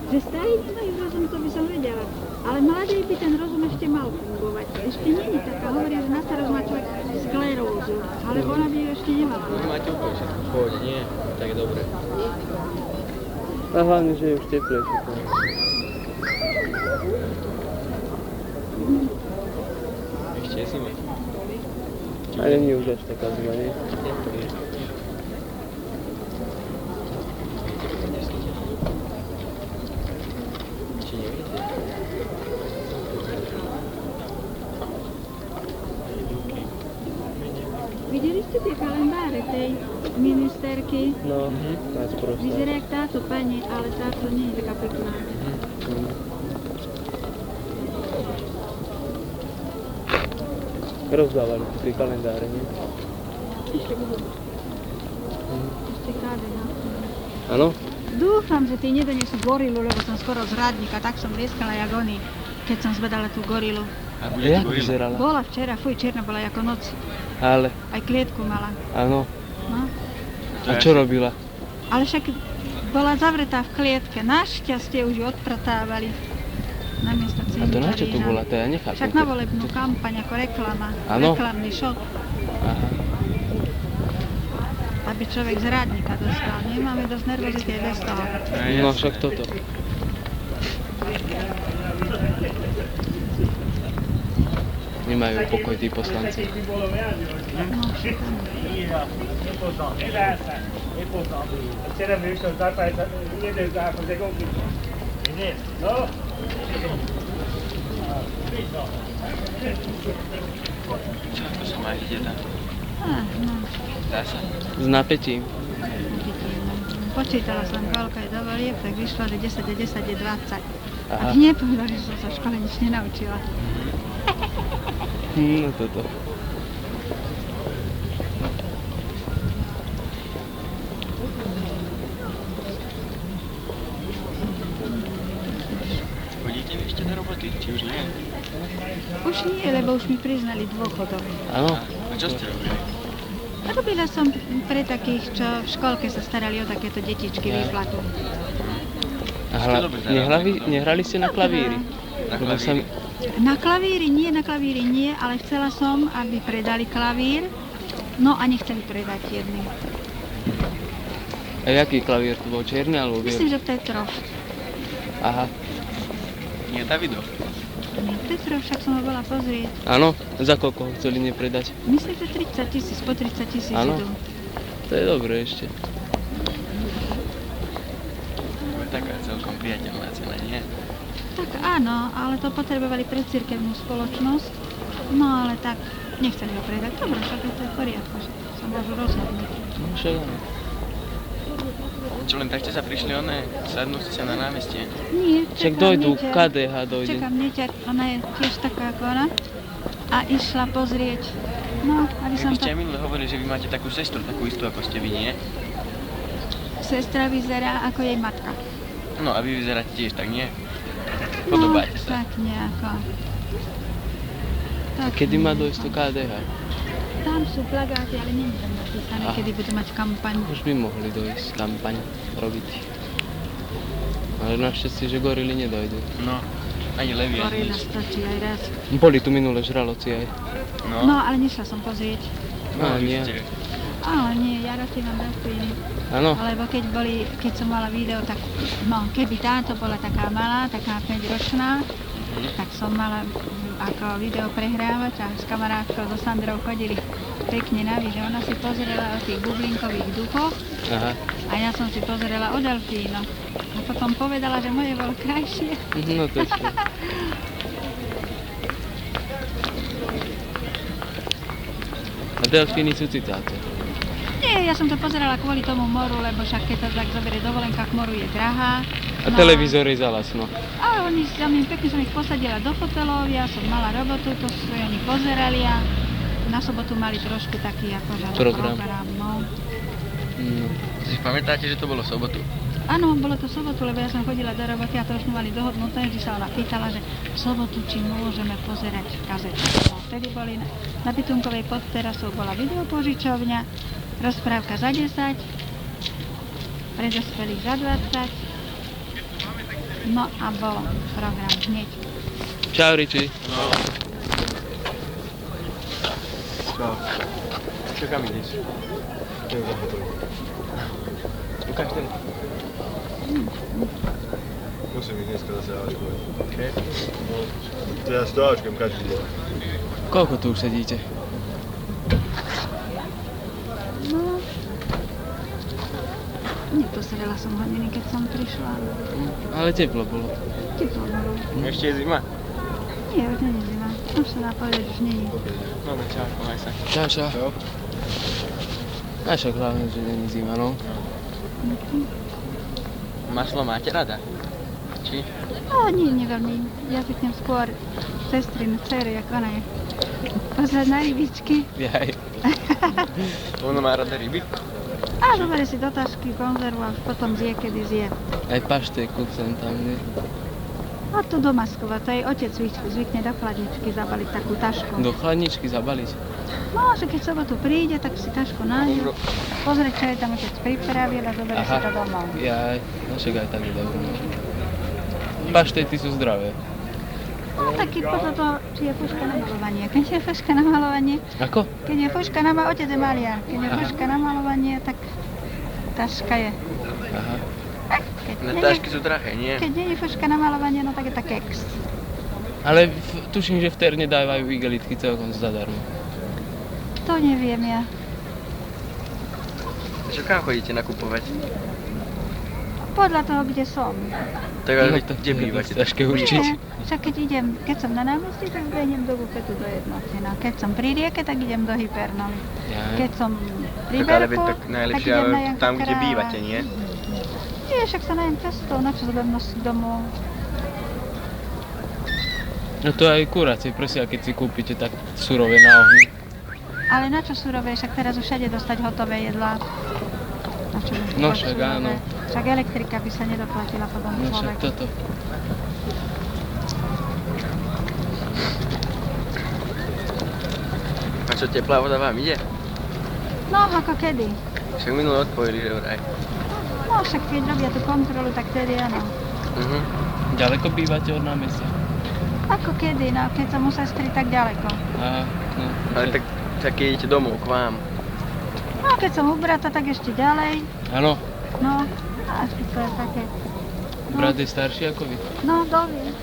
Že starí nemajú rozum, to by som vedela. Ale mladý by ten rozum ešte mal fungovať. Ešte nie je taká, hovoria, že na starosť má človek sklerózu, ale ona by ju ešte nemala. Vy máte úplne všetko v pohode, nie? Tak je dobre. A hlavne, že je už teplejšie. Ešte je zima. Ale nie už až taká zima, nie? Či nevidíte? Videli ste tie kalendáre tej ministerky? No, nás proste. Vyzerá jak táto pani, ale táto nie je taká pekná. Rozdávali tie kalendáre, nie? Ešte KDH. Áno? Dúfam, že ty nedonesú gorilu, lebo som skoro z Radníka, tak som rieskala jak oni, keď som zvedala tú gorilu. A Jak vyzerala? Bola včera, čierna bola ako noc. Ale, Aj klietku mala. áno. No. A čo robila? Ale však bola zavretá v klietke. Našťastie už ju odpratávali. Namiesto A to na čo tu bola? To ja nechápem. Však na volebnú kampaň ako reklama. Áno. Reklamný šok. Aha. Aby človek z Radníka dostal. Nemáme dosť nervozity aj bez toho. No však toto. Nemajú pokoj tí poslanci. Čo to sa má ide tam? No. Dá sa? S napätím. Počítala som, koľko je do volieb, tak vyšlo, že 10 a 10 je 20. A Aha. nepovedali, že som sa v škole nič nenaučila. No toto. Chodíte vy ešte do roboty? Či už nie? Už nie, lebo už mi priznali dôchodok. Áno. A čo ste robili? Robila som pre takých, čo v školke sa starali o takéto detičky výplatu. A nehrali ste na klavíri? Na Lebo klavíri? Na klavíri nie, ale chcela som, aby predali klavír, no a nechceli predať jedný. A jaký klavír to bol? Čierny alebo bielý? Myslím, že Petrov. Aha. Nie, Davidov. Nie, Petrov, však som ho bola pozrieť. Áno? Za koľko ho chceli nepredať? Myslím, že 30 000, po 30 000 Áno. idú. To je dobré ešte. To je taká celkom priateľná cena, nie? Tak áno, ale to potrebovali pre cirkevnú spoločnosť. No ale tak, nechceli ho predať. Dobre, však to je v poriadku, že sa môžu rozhodnúť. No však áno. Čo len tak ste sa prišli sadnúť ste sa na námestie? Nie, Však čakám dojdu, neťa. KDH dojde. Čakám neťa, ona je tiež taká ako ona. A išla pozrieť. No, aby som Vy ste to... minule hovorili, že vy máte takú sestru, takú istú ako ste vy, nie? Sestra vyzerá ako jej matka. No a vy vyzeráte tiež tak, nie? Podobáte No, sa. tak nejako. Tak, Kedy má dojsť do KDH? Tam sú plagáty, ale nie je tam napísané, Aha. kedy budú mať kampaň. Už by mohli dojsť kampaň robiť. Ale našťastie, že gorily nedojdu. No, ani levy, ani Gorila nič. stačí aj raz. Boli tu minule žraloci aj. No, ale nešla som pozrieť. No, vy nie. ste- Ale nie, ja radšej mám delfíny. Áno. Lebo keď som mala video, tak no, keby táto bola taká malá, taká 5-ročná, tak som mala ako video prehrávač a s kamarátkou so Sandrou chodili pekne na video. Ona si pozerala o tých bublinkových duchoch Aha. a ja som si pozerala o delfínoch. A potom povedala, že moje bolo krajšie. No to čo. A delfíny sú citáte. Nie, ja som to pozerala kvôli tomu moru, lebo však keď to tak zoberie dovolenka k moru je drahá. A televízor je za lacno. A oni pekne som ich posadila do fotelov, ja som mala robotu, to si oni pozerali a na sobotu mali trošku taký akože Program. no. No. Si pamätáte, že to bolo v sobotu? Áno, bolo to sobotu, lebo ja som chodila do roboty a to už sme mali dohodnuté, že sa ona pýtala, že v sobotu či môžeme pozerať kazetu. No, vtedy boli na Bytunkovej pod terasou bola videopožičovňa, rozprávka za 10, pre dospelých za 20, No a bol program hneď. Čau, Riči. Čau. Čo kam ideš? Ukáž ten. Musím ísť dneska zase áčkovať. Okay. No, to ja stáčkam každý deň. Koľko tu už sedíte? No, neposedela som hodiny, keď som prišla. Ale teplo bolo. Teplo bolo. Ešte je zima? Nie, už nie je zima. Už sa dá povedať, už nie je. No, čau, maj sa. Čau, čau. Čau. A však hlavne, že není zima, no. Maslo máte rada? Či? Ale nie veľmi. Ja zvyknem skôr sestrinu, dcery, jak ona je. Pozrieť na rybičky. Jaj. Ono má rada ryby? A zoberie si do tašky konzervu a potom zje, kedy zje. Aj paštéku sem tam, nie? A to do Maskova, to jej otec zvykne do chladničky zabaliť takú tašku. Do chladničky zabaliť. No, že keď sobotu príde, tak si tašku nájde, pozrie, čo je tam otec pripravil a zoberie si to domov. Jaj, no však aj tak je dobré. Paštety sú zdravé. No, taký podľa toho, či je fuška na malovanie. Keď je fuška na malovanie, Ako? keď je fuška na malovanie, otec je maliar. Keď je fuška na malovanie, tak taška je. Aha. Keď Na nie je- tášky sú drahé, nie? Keď nie je fuška na malovanie, no tak je to keks. Ale tuším, že v Terne dávajú igelitky celkom zadarmo. To neviem ja. Čo kam chodíte nakupovať? Podľa toho, kde som. Tak ale No vy to kde bývate? ťažké určiť. Nie, však keď som na námestí, tak idem do bufetu do jednoty. No, keď som pri rieke, tak idem do Hypernoly. Jaj. Keď som pri Tak ale Berku, veď tak najlepšie idem na ale Janka tam, kde Kráľa. bývate, nie? Nie, však sa najem cestou, na čo sa budem nosiť domov. No to aj kurácie prosia, keď si kúpite tak surové na ohni. Ale na čo surové, však teraz už všade dostať hotové jedlá. Na čo by No bolo však surové? áno. Však elektrika by sa nedoplatila potom No však človek. toto. A čo, teplá voda vám ide? No, ako kedy. Však minulé odpojili, že vraj. No, však keď robia tú kontrolu, tak tedy áno. Ďaleko bývate od námestia? Ako kedy, no, keď som u sestry, tak ďaleko. Aha, no. Ale tak keď idete domov k vám. No, keď som u brata, tak ešte ďalej. Áno, No, a to je také. brat je starší ako vy. No, dovie.